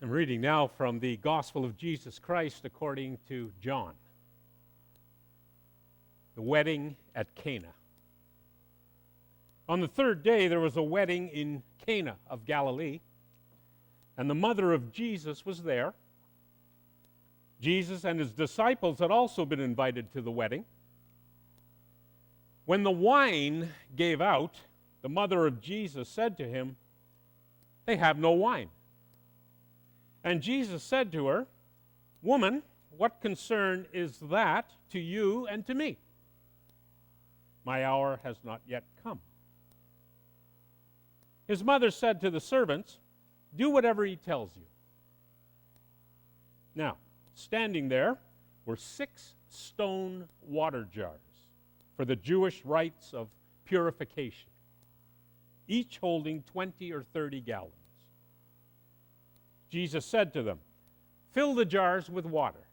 I'm reading now from the Gospel of Jesus Christ according to John. The wedding at Cana. On the third day there was a wedding in Cana of Galilee, and the mother of Jesus was there. Jesus and his disciples had also been invited to the wedding. When the wine gave out, the mother of Jesus said to him, "They have no wine." And Jesus said to her, "Woman, what concern is that to you and to me? My hour has not yet come." His mother said to the servants, "Do whatever he tells you." Now, standing there were 6 stone water jars for the Jewish rites of purification, each holding 20 or 30 gallons. Jesus said to them, "Fill the jars with water."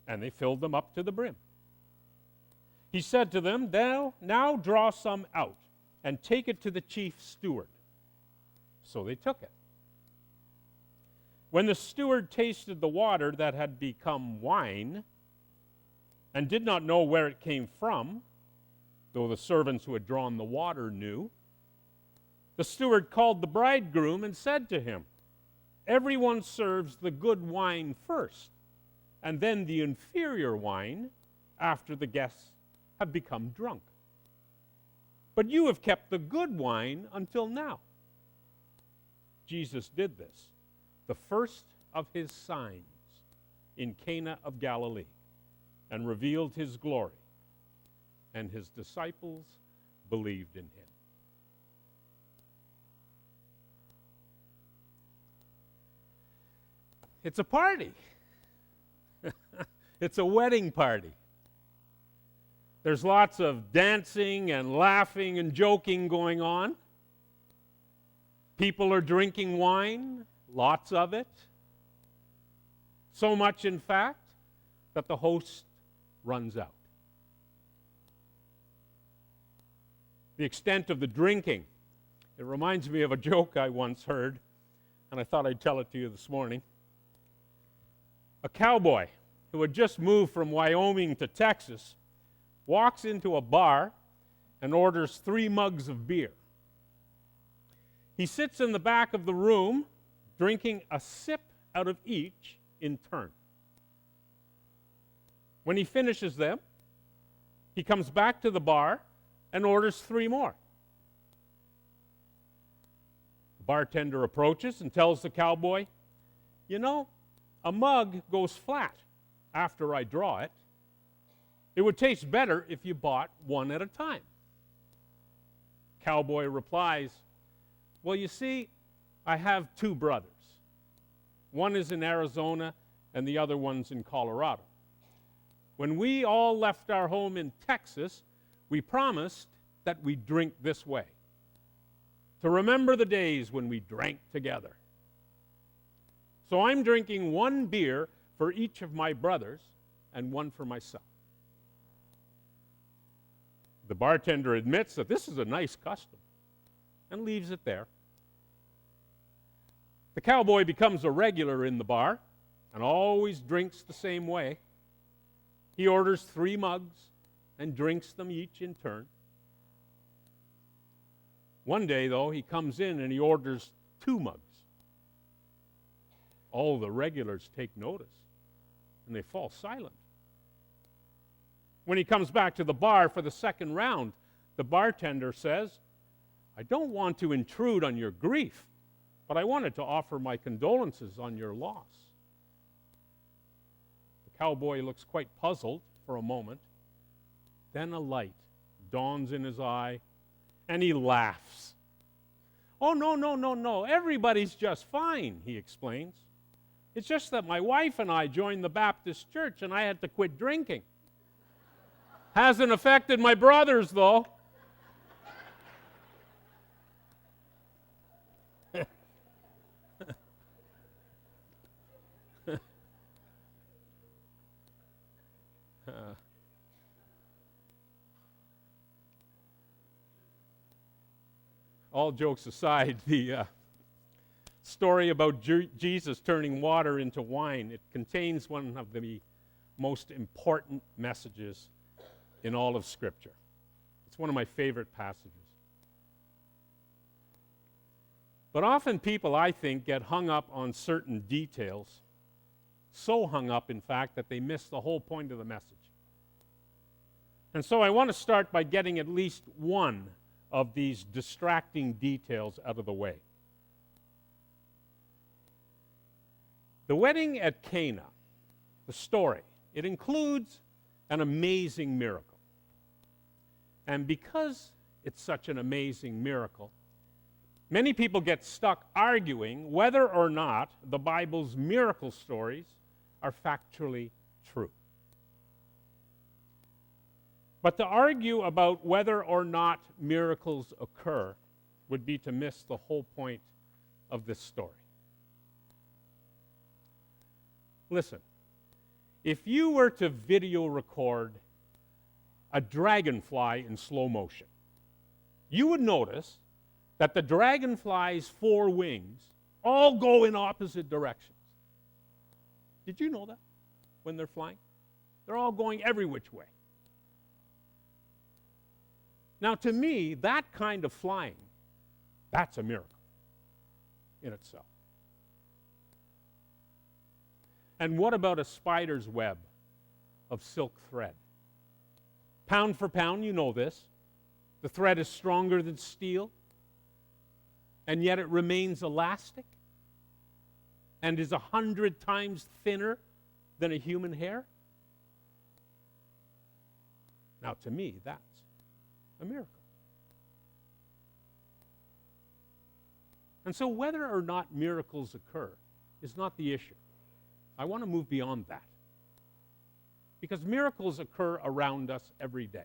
And they filled them up to the brim. He said to them, "Now draw some out and take it to the chief steward." So they took it. When the steward tasted the water that had become wine and did not know where it came from, though the servants who had drawn the water knew, the steward called the bridegroom and said to him, "Everyone serves the good wine first, and then the inferior wine after the guests have become drunk. But you have kept the good wine until now." Jesus did this, the first of his signs, in Cana of Galilee, and revealed his glory, and his disciples believed in him. It's a party. It's a wedding party. There's lots of dancing and laughing and joking going on. People are drinking wine, lots of it. So much, in fact, that the host runs out. The extent of the drinking, it reminds me of a joke I once heard, and I thought I'd tell it to you this morning. A cowboy who had just moved from Wyoming to Texas walks into a bar and orders 3 mugs of beer. He sits in the back of the room, drinking a sip out of each in turn. When he finishes them, he comes back to the bar and orders 3 more. The bartender approaches and tells the cowboy, "You know, a mug goes flat after I draw it. It would taste better if you bought one at a time." Cowboy replies, "Well, you see, I have 2 brothers. One is in Arizona and the other one's in Colorado. When we all left our home in Texas, we promised that we'd drink this way, to remember the days when we drank together. So I'm drinking 1 beer for each of my brothers and 1 for myself." The bartender admits that this is a nice custom and leaves it there. The cowboy becomes a regular in the bar and always drinks the same way. He orders 3 mugs and drinks them each in turn. One day, though, he comes in and he orders 2 mugs. All the regulars take notice, and they fall silent. When he comes back to the bar for the second round, the bartender says, "I don't want to intrude on your grief, but I wanted to offer my condolences on your loss." The cowboy looks quite puzzled for a moment. Then a light dawns in his eye, and he laughs. "Oh, no. Everybody's just fine," he explains. "It's just that my wife and I joined the Baptist church, and I had to quit drinking. Hasn't affected my brothers, though." All jokes aside, the story about Jesus turning water into wine. It contains one of the most important messages in all of Scripture. It's one of my favorite passages. But often people, I think, get hung up on certain details, so hung up, in fact, that they miss the whole point of the message. And so I want to start by getting at least one of these distracting details out of the way. The wedding at Cana, the story, it includes an amazing miracle. And because it's such an amazing miracle, many people get stuck arguing whether or not the Bible's miracle stories are factually true. But to argue about whether or not miracles occur would be to miss the whole point of this story. Listen, if you were to video record a dragonfly in slow motion, you would notice that the dragonfly's four wings all go in opposite directions. Did you know that when they're flying? They're all going every which way. Now, to me, that kind of flying, that's a miracle in itself. And what about a spider's web of silk thread? Pound for pound, you know this. The thread is stronger than steel, and yet it remains elastic and is 100 times thinner than a human hair. Now, to me, that's a miracle. And so whether or not miracles occur is not the issue. I want to move beyond that. Because miracles occur around us every day.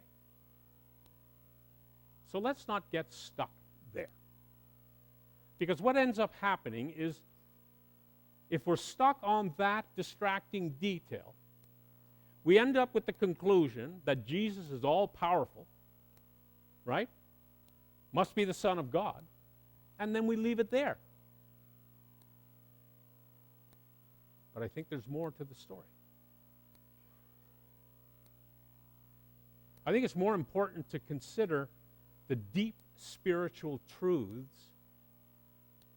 So let's not get stuck there. Because what ends up happening is, if we're stuck on that distracting detail, we end up with the conclusion that Jesus is all-powerful, right? Must be the Son of God. And then we leave it there. But I think there's more to the story. I think it's more important to consider the deep spiritual truths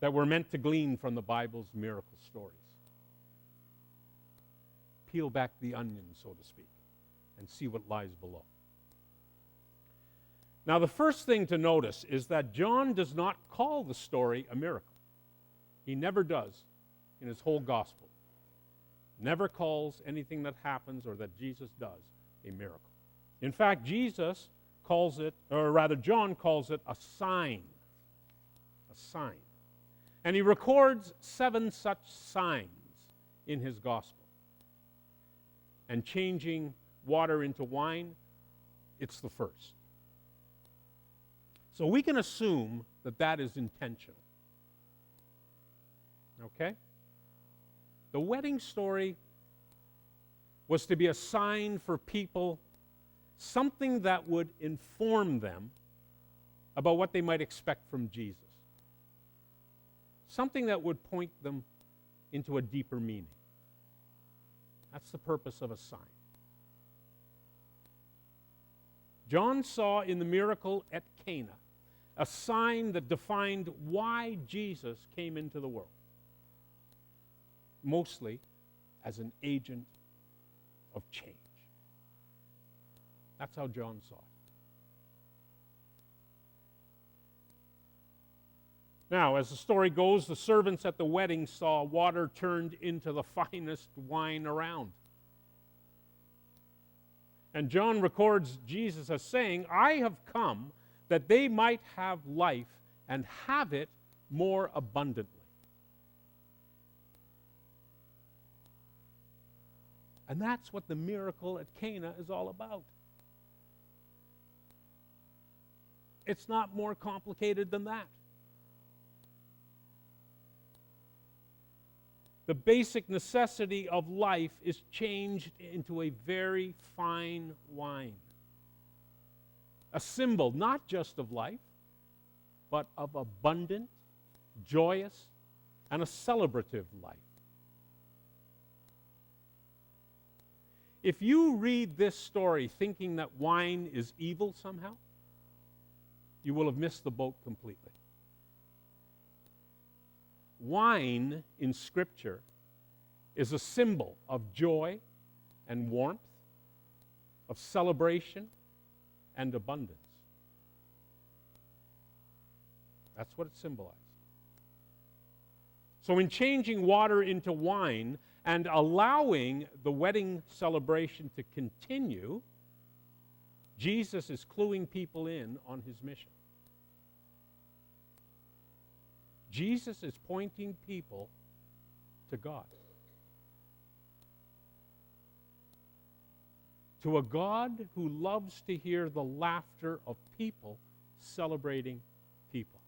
that we're meant to glean from the Bible's miracle stories. Peel back the onion, so to speak, and see what lies below. Now, the first thing to notice is that John does not call the story a miracle. He never does in his whole gospel. Never calls anything that happens or that Jesus does a miracle. In fact, Jesus calls it, or rather John calls it a sign. A sign. And he records 7 such signs in his gospel. And changing water into wine, it's the first. So we can assume that that is intentional. Okay? The wedding story was to be a sign for people, something that would inform them about what they might expect from Jesus. Something that would point them into a deeper meaning. That's the purpose of a sign. John saw in the miracle at Cana a sign that defined why Jesus came into the world. Mostly as an agent of change. That's how John saw it. Now, as the story goes, the servants at the wedding saw water turned into the finest wine around. And John records Jesus as saying, "I have come that they might have life and have it more abundantly." And that's what the miracle at Cana is all about. It's not more complicated than that. The basic necessity of life is changed into a very fine wine. A symbol not just of life, but of abundant, joyous, and a celebrative life. If you read this story thinking that wine is evil somehow, you will have missed the boat completely. Wine in Scripture is a symbol of joy and warmth, of celebration and abundance. That's what it symbolized. So in changing water into wine and allowing the wedding celebration to continue, Jesus is cluing people in on his mission. Jesus is pointing people to God. To a God who loves to hear the laughter of people celebrating people.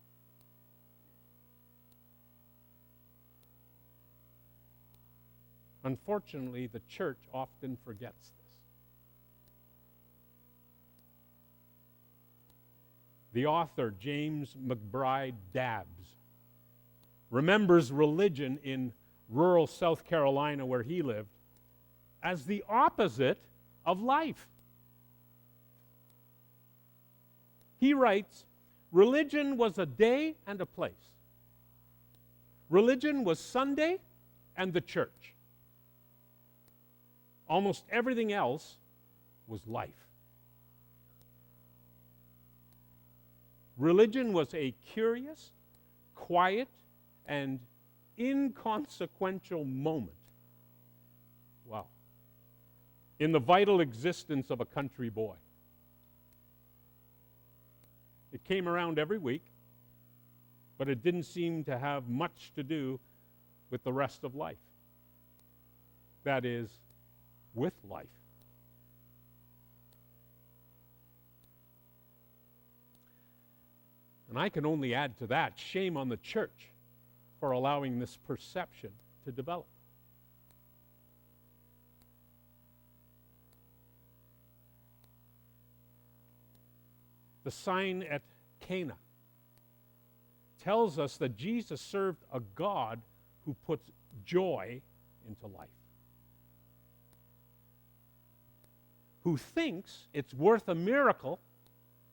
Unfortunately, the church often forgets this. The author, James McBride Dabbs, remembers religion in rural South Carolina, where he lived, as the opposite of life. He writes, religion was a day and a place. Religion was Sunday and the church. Almost everything else was life. Religion was a curious, quiet, and inconsequential moment. Wow. In the vital existence of a country boy. It came around every week, but it didn't seem to have much to do with the rest of life. That is, with life. And I can only add to that, shame on the church for allowing this perception to develop. The sign at Cana tells us that Jesus served a God who puts joy into life, who thinks it's worth a miracle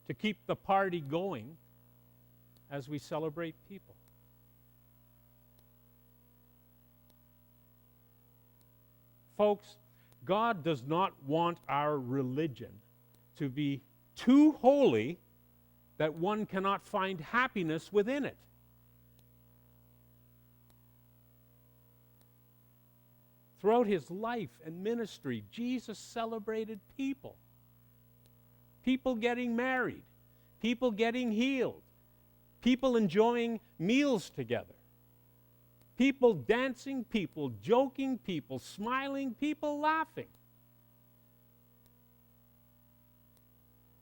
to keep the party going as we celebrate people. Folks, God does not want our religion to be too holy that one cannot find happiness within it. Throughout his life and ministry, Jesus celebrated people. People getting married, people getting healed, people enjoying meals together, people dancing, people joking, people smiling, people laughing.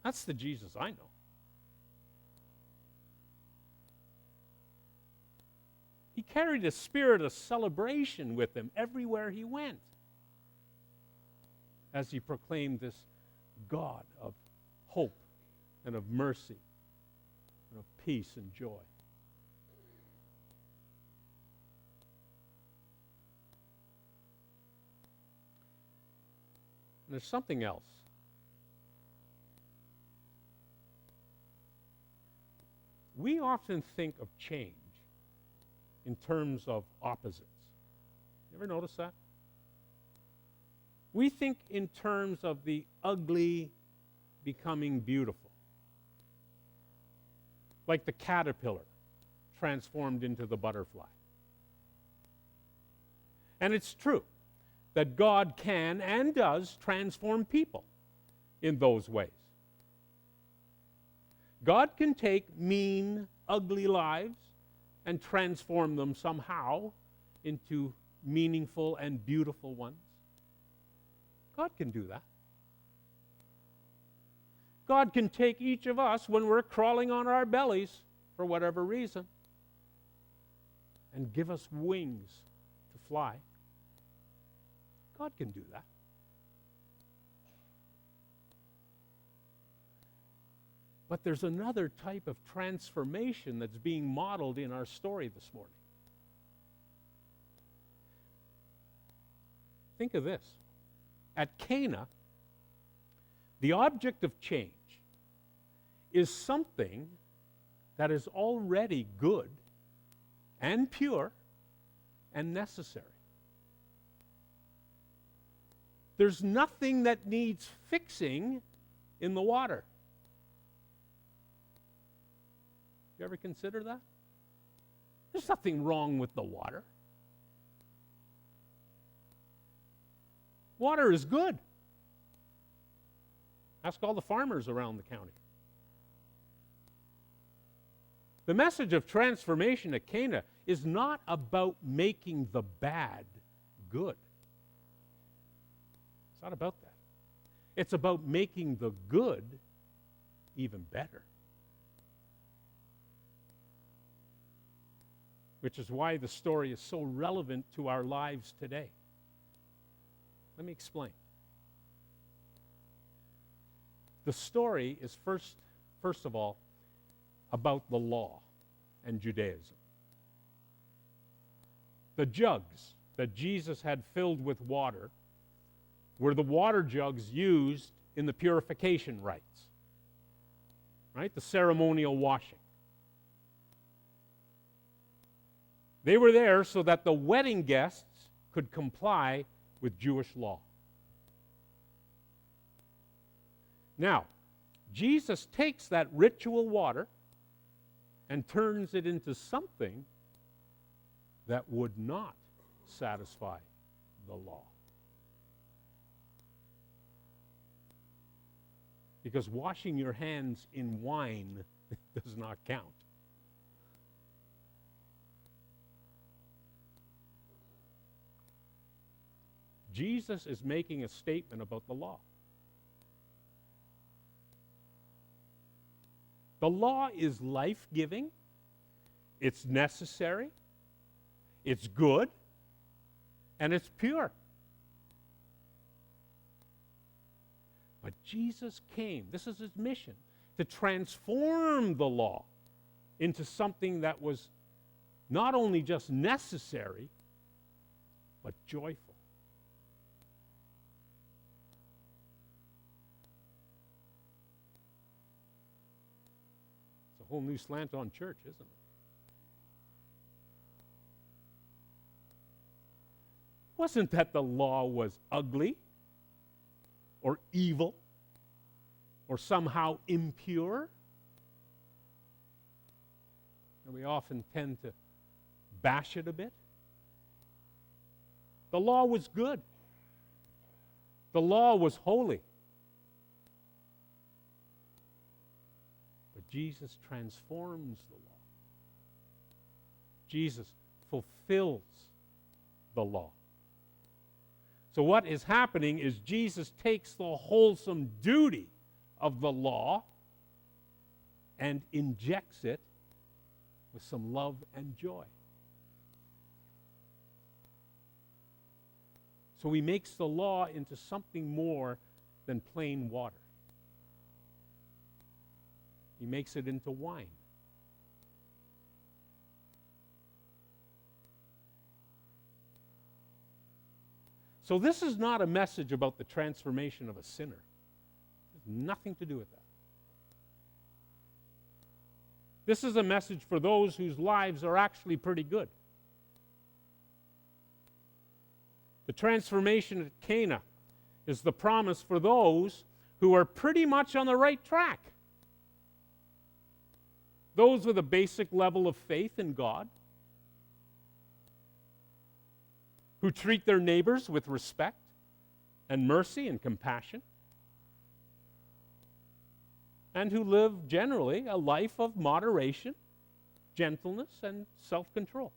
That's the Jesus I know. He carried a spirit of celebration with him everywhere he went as he proclaimed this God of hope and of mercy and of peace and joy. And there's something else. We often think of change in terms of opposites. You ever notice that? We think in terms of the ugly becoming beautiful. Like the caterpillar transformed into the butterfly. And it's true that God can and does transform people in those ways. God can take mean, ugly lives and transform them somehow into meaningful and beautiful ones. God can do that. God can take each of us when we're crawling on our bellies for whatever reason and give us wings to fly. God can do that. But there's another type of transformation that's being modeled in our story this morning. Think of this. At Cana, the object of change is something that is already good and pure and necessary. There's nothing that needs fixing in the water. You ever consider that? There's nothing wrong with the water. Water is good. Ask all the farmers around the county. The message of transformation at Cana is not about making the bad good. It's not about that. It's about making the good even better. Which is why the story is so relevant to our lives today. Let me explain. The story is first of all, about the law and Judaism. The jugs that Jesus had filled with water were the water jugs used in the purification rites, right? The ceremonial washing. They were there so that the wedding guests could comply with Jewish law. Now, Jesus takes that ritual water and turns it into something that would not satisfy the law. Because washing your hands in wine does not count. Jesus is making a statement about the law. The law is life-giving, it's necessary, it's good, and it's pure. But Jesus came, this is his mission, to transform the law into something that was not only just necessary, but joyful. Whole new slant on church, isn't it? Wasn't that the law was ugly or evil or somehow impure? And we often tend to bash it a bit. The law was good. The law was holy. Jesus transforms the law. Jesus fulfills the law. So what is happening is Jesus takes the wholesome duty of the law and injects it with some love and joy. So he makes the law into something more than plain water. He makes it into wine. So this is not a message about the transformation of a sinner. It has nothing to do with that. This is a message for those whose lives are actually pretty good. The transformation at Cana is the promise for those who are pretty much on the right track. Those with a basic level of faith in God, who treat their neighbors with respect and mercy and compassion, and who live generally a life of moderation, gentleness, and self-control.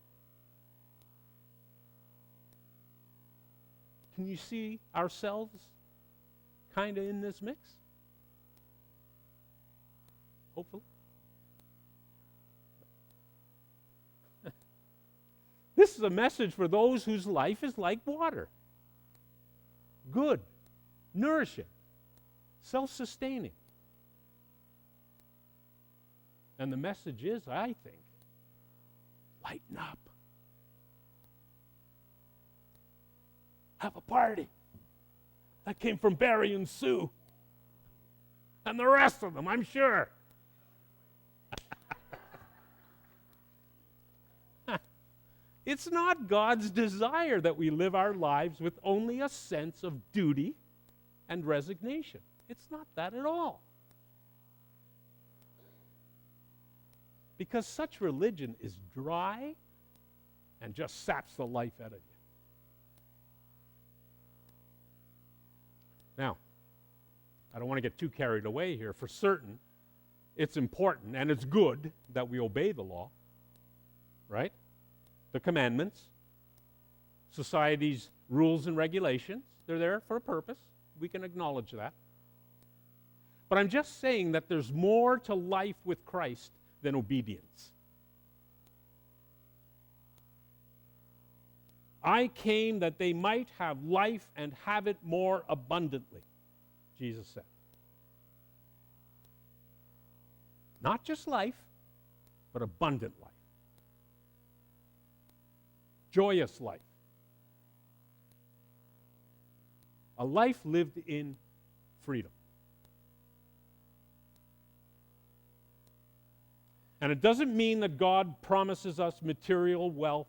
Can you see ourselves kind of in this mix? Hopefully. This is a message for those whose life is like water. Good, nourishing, self-sustaining. And the message is, I think, lighten up. have a party. That came from Barry and Sue. And the rest of them, I'm sure. It's not God's desire that we live our lives with only a sense of duty and resignation. It's not that at all. Because such religion is dry and just saps the life out of you. Now, I don't want to get too carried away here. For certain, it's important and it's good that we obey the law, right? The commandments, society's rules and regulations, they're there for a purpose. We can acknowledge that. But I'm just saying that there's more to life with Christ than obedience. I came that they might have life and have it more abundantly, Jesus said. Not just life, but abundant life. Joyous life. A life lived in freedom. And it doesn't mean that God promises us material wealth.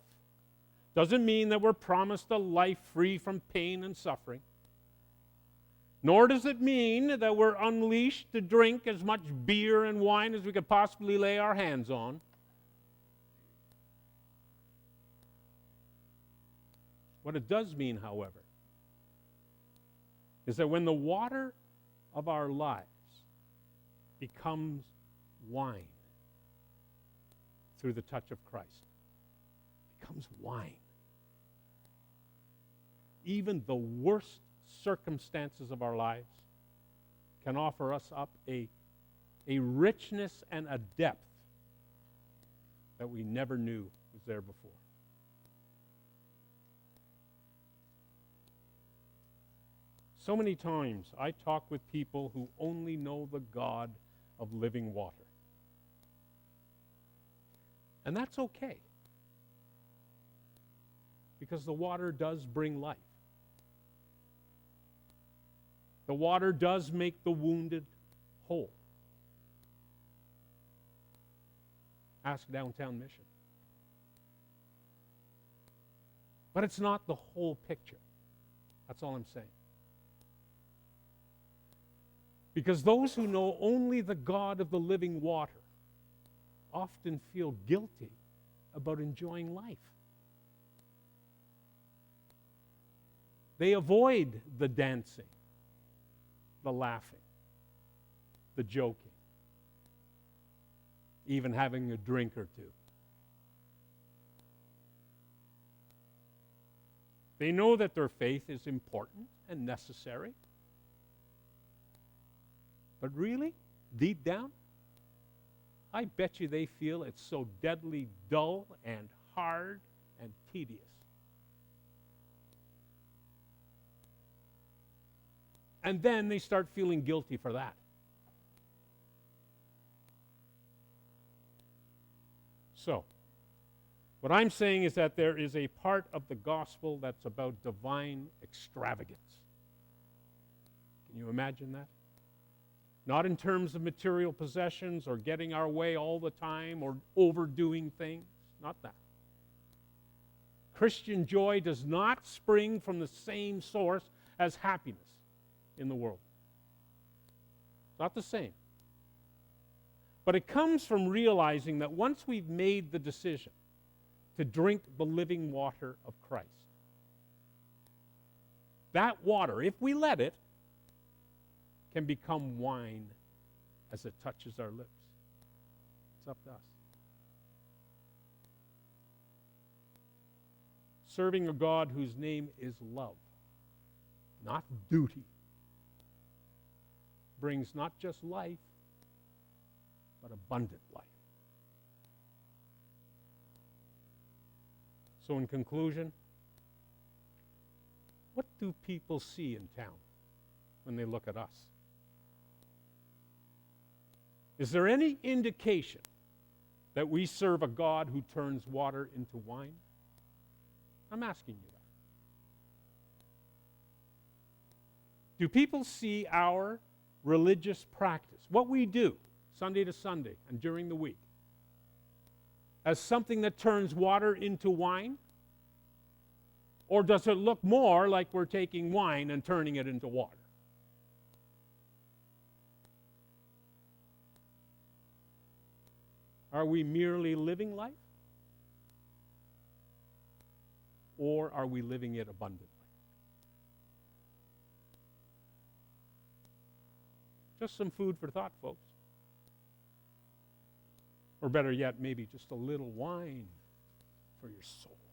Doesn't mean that we're promised a life free from pain and suffering. Nor does it mean that we're unleashed to drink as much beer and wine as we could possibly lay our hands on. What it does mean, however, is that when the water of our lives becomes wine through the touch of Christ, it becomes wine. Even the worst circumstances of our lives can offer us up a richness and a depth that we never knew was there before. So many times I talk with people who only know the God of living water. And that's okay, because the water does bring life. The water does make the wounded whole. Ask Downtown Mission. But it's not the whole picture. That's all I'm saying. Because those who know only the God of the living water often feel guilty about enjoying life. They avoid the dancing, the laughing, the joking, even having a drink or two. They know that their faith is important and necessary. But really, deep down, I bet you they feel it's so deadly dull and hard and tedious. And then they start feeling guilty for that. So, what I'm saying is that there is a part of the gospel that's about divine extravagance. Can you imagine that? Not in terms of material possessions or getting our way all the time or overdoing things. Not that. Christian joy does not spring from the same source as happiness in the world. It's not the same. But it comes from realizing that once we've made the decision to drink the living water of Christ, that water, if we let it, can become wine as it touches our lips. It's up to us. Serving a God whose name is love, not duty, brings not just life, but abundant life. So in conclusion, what do people see in town when they look at us? Is there any indication that we serve a God who turns water into wine? I'm asking you that. Do people see our religious practice, what we do Sunday to Sunday and during the week, as something that turns water into wine? Or does it look more like we're taking wine and turning it into water? Are we merely living life? Or are we living it abundantly? Just some food for thought, folks. Or better yet, maybe just a little wine for your soul.